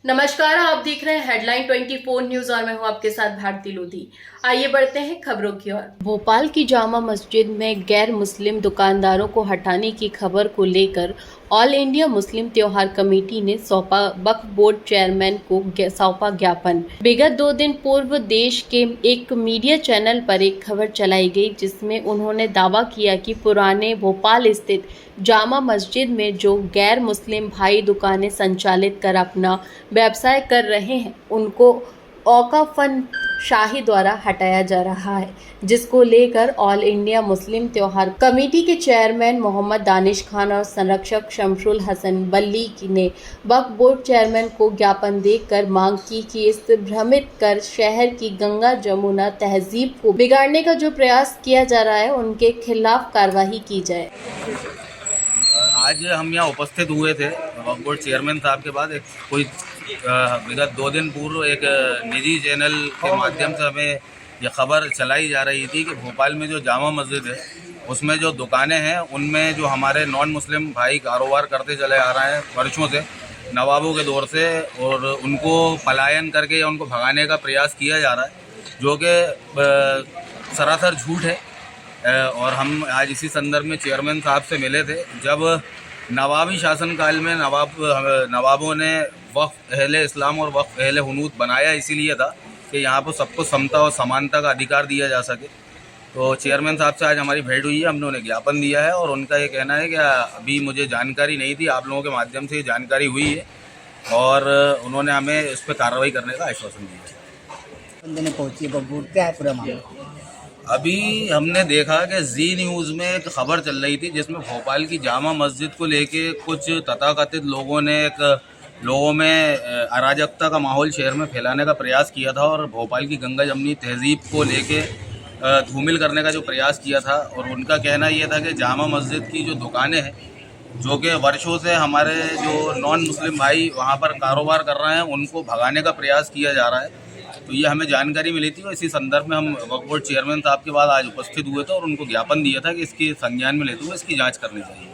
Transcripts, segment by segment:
नमस्कार, आप देख रहे हैं हेडलाइन 24 न्यूज और मैं हूं आपके साथ भारती लोधी। आइए बढ़ते हैं खबरों की ओर। भोपाल की जामा मस्जिद में गैर मुस्लिम दुकानदारों को हटाने की खबर को लेकर ऑल इंडिया मुस्लिम त्योहार कमेटी ने सौंपा वक्फ बोर्ड चेयरमैन को सौंपा ज्ञापन। विगत 2 दिन पूर्व देश के एक मीडिया चैनल पर एक खबर चलाई गई जिसमें उन्होंने दावा किया कि पुराने भोपाल स्थित जामा मस्जिद में जो गैर मुस्लिम भाई दुकानें संचालित कर अपना व्यवसाय कर रहे हैं उनको औकाफन शाही द्वारा हटाया जा रहा है, जिसको लेकर ऑल इंडिया मुस्लिम त्योहार कमेटी के चेयरमैन मोहम्मद दानिश खान और संरक्षक शमसुल हसन बल्ली ने वक्फ बोर्ड चेयरमैन को ज्ञापन देकर मांग की कि इस भ्रमित कर शहर की गंगा जमुना तहजीब को बिगाड़ने का जो प्रयास किया जा रहा है उनके खिलाफ कार्रवाई की जाए। आज हम यहाँ उपस्थित हुए थे वक्फ बोर्ड चेयरमैन साहब के बाद विगत 2 दिन पूर्व एक निजी चैनल के माध्यम से हमें ये खबर चलाई जा रही थी कि भोपाल में जो जामा मस्जिद है उसमें जो दुकानें हैं उनमें जो हमारे नॉन मुस्लिम भाई कारोबार करते चले आ रहे हैं वर्षों से, नवाबों के दौर से, और उनको पलायन करके या उनको भगाने का प्रयास किया जा रहा है, जो कि सरासर झूठ है। और हम आज इसी संदर्भ में चेयरमैन साहब से मिले थे जब नवाबी शासनकाल में नवाबों ने वक्फ अहले इस्लाम और वक्फ अहले हुनूत बनाया इसीलिए था कि यहाँ पर सबको समता और समानता का अधिकार दिया जा सके। तो चेयरमैन साहब से आज हमारी भेंट हुई है, हमने उन्हें ज्ञापन दिया है और उनका ये कहना है कि अभी मुझे जानकारी नहीं थी, आप लोगों के माध्यम से ये जानकारी हुई है और उन्होंने हमें इस पर कार्रवाई करने का आश्वासन दिया है। अभी हमने देखा कि जी न्यूज़ में एक खबर चल रही थी जिसमें भोपाल की जामा मस्जिद को लेके कुछ तथाकथित लोगों ने लोगों में अराजकता का माहौल शहर में फैलाने का प्रयास किया था और भोपाल की गंगा जमनी तहजीब को लेके धूमिल करने का जो प्रयास किया था। और उनका कहना यह था कि जामा मस्जिद की जो दुकानें हैं जो कि वर्षों से हमारे जो नॉन मुस्लिम भाई वहाँ पर कारोबार कर रहे हैं उनको भगाने का प्रयास किया जा रहा है। तो ये हमें जानकारी मिली थी और इसी संदर्भ में हम वक्फ बोर्ड चेयरमैन साहब के बाद आज उपस्थित हुए थे और उनको ज्ञापन दिया था कि इसकी संज्ञान में लेते हुए इसकी जांच करनी चाहिए।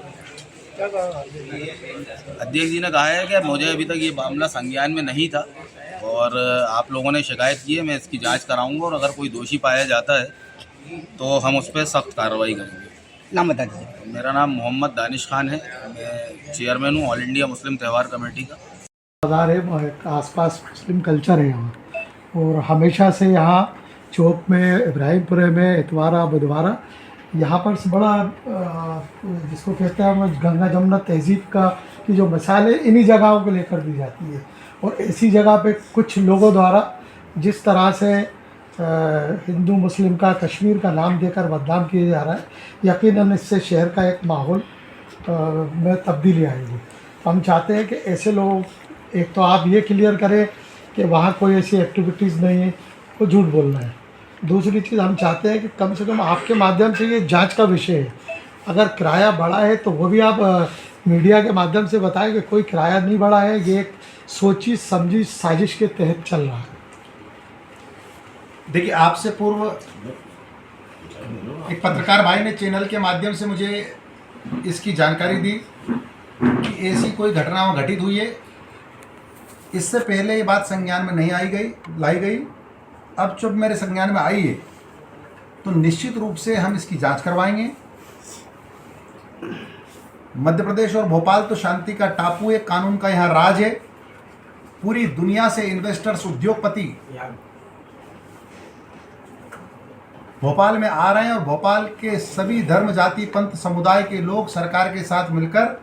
अध्यक्ष जी ने कहा है कि मुझे अभी तक ये मामला संज्ञान में नहीं था और आप लोगों ने शिकायत की है, मैं इसकी जांच कराऊंगा और अगर कोई दोषी पाया जाता है तो हम उस पर सख्त कार्रवाई करेंगे। नाम बता दीजिए। मेरा नाम मोहम्मद दानिश खान है, मैं चेयरमैन हूँ ऑल इंडिया मुस्लिम त्यौहार कमेटी का। बाजार है, आसपास मुस्लिम कल्चर है यहाँ और हमेशा से यहाँ चौक में, इब्राहिमपुरे में, इतवारा बुधवारा यहाँ पर बड़ा जिसको कहते हैं हम गंगा जमुना तहजीब का की जो मिसाल है इन्हीं जगहों को लेकर दी जाती है और ऐसी जगह पे कुछ लोगों द्वारा जिस तरह से हिंदू मुस्लिम का कश्मीर का नाम देकर बदनाम किया जा रहा है, यकीनन इससे शहर का एक माहौल में तब्दीली आएगी। तो हम चाहते हैं कि ऐसे लोग, एक तो आप ये क्लियर करें कि वहाँ कोई ऐसी एक्टिविटीज़ नहीं है, वो झूठ बोल रहे हैं। दूसरी चीज़ हम चाहते हैं कि कम से कम आपके माध्यम से ये जांच का विषय है, अगर किराया बढ़ा है तो वो भी आप मीडिया के माध्यम से बताएं कि कोई किराया नहीं बढ़ा है, ये एक सोची समझी साजिश के तहत चल रहा है। देखिए, आपसे पूर्व एक पत्रकार भाई ने चैनल के माध्यम से मुझे इसकी जानकारी दी कि ऐसी कोई घटना वहाँ घटित हुई है। इससे पहले ये बात संज्ञान में नहीं लाई गई। अब जब मेरे संज्ञान में आई है तो निश्चित रूप से हम इसकी जांच करवाएंगे। मध्य प्रदेश और भोपाल तो शांति का टापू है, कानून का यहाँ राज है। पूरी दुनिया से इन्वेस्टर्स, उद्योगपति भोपाल में आ रहे हैं और भोपाल के सभी धर्म, जाति, पंथ, समुदाय के लोग सरकार के साथ मिलकर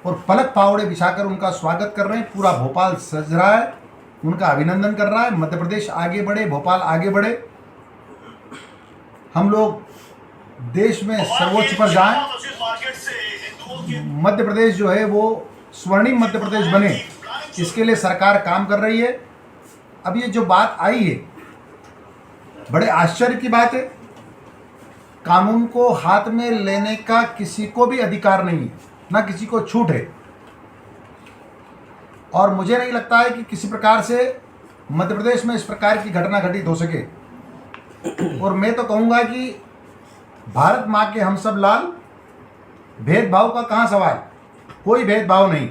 और पलक पावड़े बिछाकर उनका स्वागत कर रहे हैं। पूरा भोपाल सज रहा है, उनका अभिनंदन कर रहा है। मध्य प्रदेश आगे बढ़े, भोपाल आगे बढ़े, हम लोग देश में सर्वोच्च पर जाएं। मध्य प्रदेश जो है वो स्वर्णिम मध्य प्रदेश बने, इसके लिए सरकार काम कर रही है। अब ये जो बात आई है, बड़े आश्चर्य की बात है। कानून को हाथ में लेने का किसी को भी अधिकार नहीं है, ना किसी को छूट है और मुझे नहीं लगता है कि किसी प्रकार से मध्य प्रदेश में इस प्रकार की घटना घटित हो सके। और मैं तो कहूँगा कि भारत माँ के हम सब लाल, भेदभाव का कहाँ सवाल, कोई भेदभाव नहीं।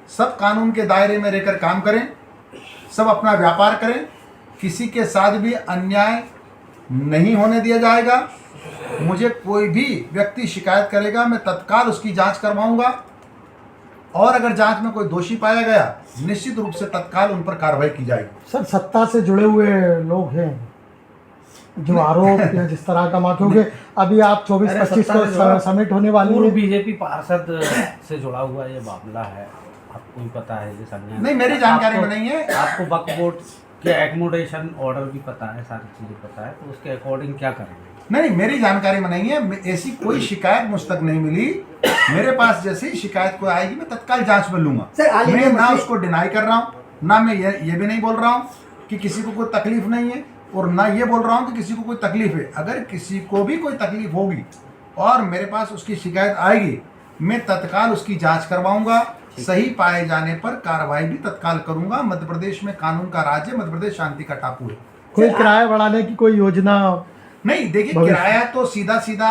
सब कानून के दायरे में रहकर काम करें, सब अपना व्यापार करें, किसी के साथ भी अन्याय नहीं होने दिया जाएगा। मुझे कोई भी व्यक्ति शिकायत करेगा, मैं तत्काल उसकी जांच करवाऊंगा और अगर जांच में कोई दोषी पाया गया निश्चित रूप से तत्काल उन पर कार्रवाई की जाएगी। सर सत्ता से जुड़े हुए लोग हैं जो आरोप या जिस तरह का क्योंकि अभी आप 24-25 को समिट होने वाली पूर्व है। बीजेपी पार्षद से जुड़ा हुआ ये मामला है, आपको भी पता है ये संज्ञान? नहीं, मेरी जानकारी में नहीं है। आपको वक्फ बोर्ड के एकोमोडेशन ऑर्डर भी पता है, सारी चीज़ें पता है, तो उसके अकॉर्डिंग क्या करेंगे? नहीं, मेरी जानकारी में नहीं है। ऐसी कोई शिकायत मुझ तक नहीं मिली। मेरे पास जैसे ही शिकायत को आएगी मैं तत्काल जांच में लूंगा। मैं ना उसको डिनाई कर रहा हूँ, ना मैं ये भी नहीं बोल रहा हूँ कि किसी को कोई तकलीफ नहीं है, और ना ये बोल रहा हूँ कि किसी को कोई तकलीफ है। अगर किसी को भी कोई तकलीफ होगी और मेरे पास उसकी शिकायत आएगी, मैं तत्काल उसकी जांच करवाऊंगा। सही पाए जाने पर कार्रवाई भी तत्काल करूंगा। मध्य प्रदेश में कानून का राज है, मध्य प्रदेश शांति का टापू है। कोई किराया बढ़ाने की कोई योजना नहीं, देखिए किराया तो सीधा सीधा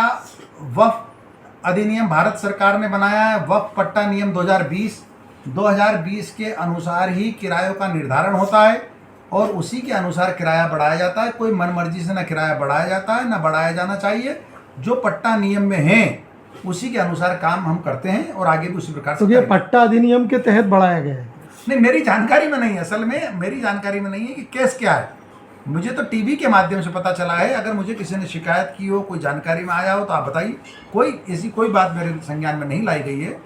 वक्फ अधिनियम भारत सरकार ने बनाया है। वक्फ पट्टा नियम 2020 के अनुसार ही किरायों का निर्धारण होता है और उसी के अनुसार किराया बढ़ाया जाता है। कोई मनमर्जी से ना किराया बढ़ाया जाता है ना बढ़ाया जाना चाहिए। जो पट्टा नियम में है उसी के अनुसार काम हम करते हैं और आगे भी उसी प्रकार से तो ये पट्टा अधिनियम के तहत बढ़ाया गया है? नहीं, मेरी जानकारी में नहीं है। असल में मेरी जानकारी में नहीं है कि केस क्या है। मुझे तो टीवी के माध्यम से पता चला है। अगर मुझे किसी ने शिकायत की हो, कोई जानकारी में आया हो तो आप बताइए। ऐसी कोई बात मेरे संज्ञान में नहीं लाई गई है।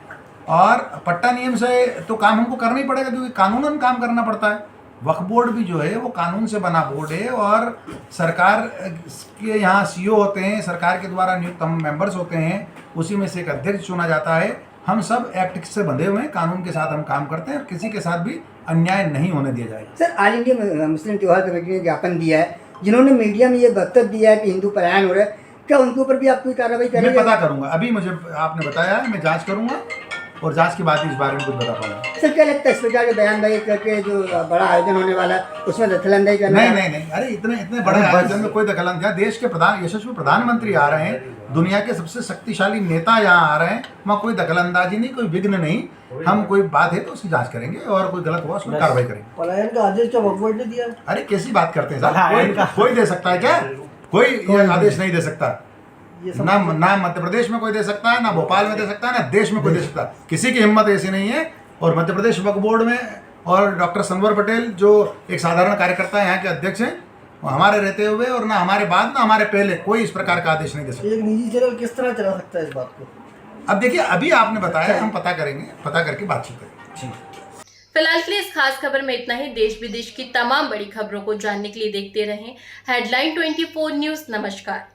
और पट्टा नियम से तो काम हमको करना ही पड़ेगा क्योंकि कानूनन काम करना पड़ता है। वक्फ बोर्ड भी जो है वो कानून से बना बोर्ड है और सरकार के यहाँ सीईओ होते हैं, सरकार के द्वारा नियुक्त हम मेंबर्स होते हैं, उसी में से एक अध्यक्ष चुना जाता है। हम सब एक्ट से बंधे हुए हैं, कानून के साथ हम काम करते हैं, किसी के साथ भी अन्याय नहीं होने दिया जाएगा। सर, ऑल इंडिया मुस्लिम त्योहार कमेटी ने ज्ञापन दिया है, जिन्होंने मीडिया में ये वक्तव्य दिया है कि हिंदू पलायन हो रहा है, क्या उनके ऊपर भी आप कोई कार्रवाई करेंगे? मैं पता करूंगा। अभी मुझे आपने बताया है, मैं जांच करूंगा और जांच के बाद इस बारे में कुछ बता पाऊंगा। सर, क्या लगता है इस प्रकार के बयानबाजी करके जो बड़ा आयोजन होने वाला है उसमें दखलंदाजी करना? नहीं, अरे इतने बड़े आयोजन में कोई दखलंदाजी? देश के यशस्वी प्रधानमंत्री आ रहे हैं, दुनिया के सबसे शक्तिशाली नेता यहाँ आ रहे हैं, वहाँ कोई दखलंदाजी नहीं, कोई विघ्न नहीं। हम कोई बात है तो उसकी जांच करेंगे और कोई गलत हुआ उसमें कार्रवाई करेंगे। पलायन का आदेश क्या वक्फ बोर्ड ने दिया? अरे कैसी बात करते हैं साहब? कोई दे सकता है क्या? कोई आदेश नहीं दे सकता। ना मध्य प्रदेश में कोई दे सकता है, ना भोपाल में दे सकता है, ना देश में कोई दे सकता है। किसी की हिम्मत ऐसी नहीं है। और मध्य प्रदेश वक्फ बोर्ड में और डॉक्टर संवर पटेल जो एक साधारण कार्यकर्ता है, यहाँ के अध्यक्ष हैं, हमारे रहते हुए और ना हमारे बाद ना हमारे पहले कोई इस प्रकार का आदेश नहीं दे सकता। एक निजी चैनल किस तरह चला सकता है इस बात को? अब देखिए, अभी आपने बताया, हम पता करेंगे, पता करके बातचीत करेंगे। फिलहाल के लिए इस खास खबर में इतना ही। देश विदेश की तमाम बड़ी खबरों को जानने के लिए देखते रहें हेडलाइन 24 न्यूज। नमस्कार।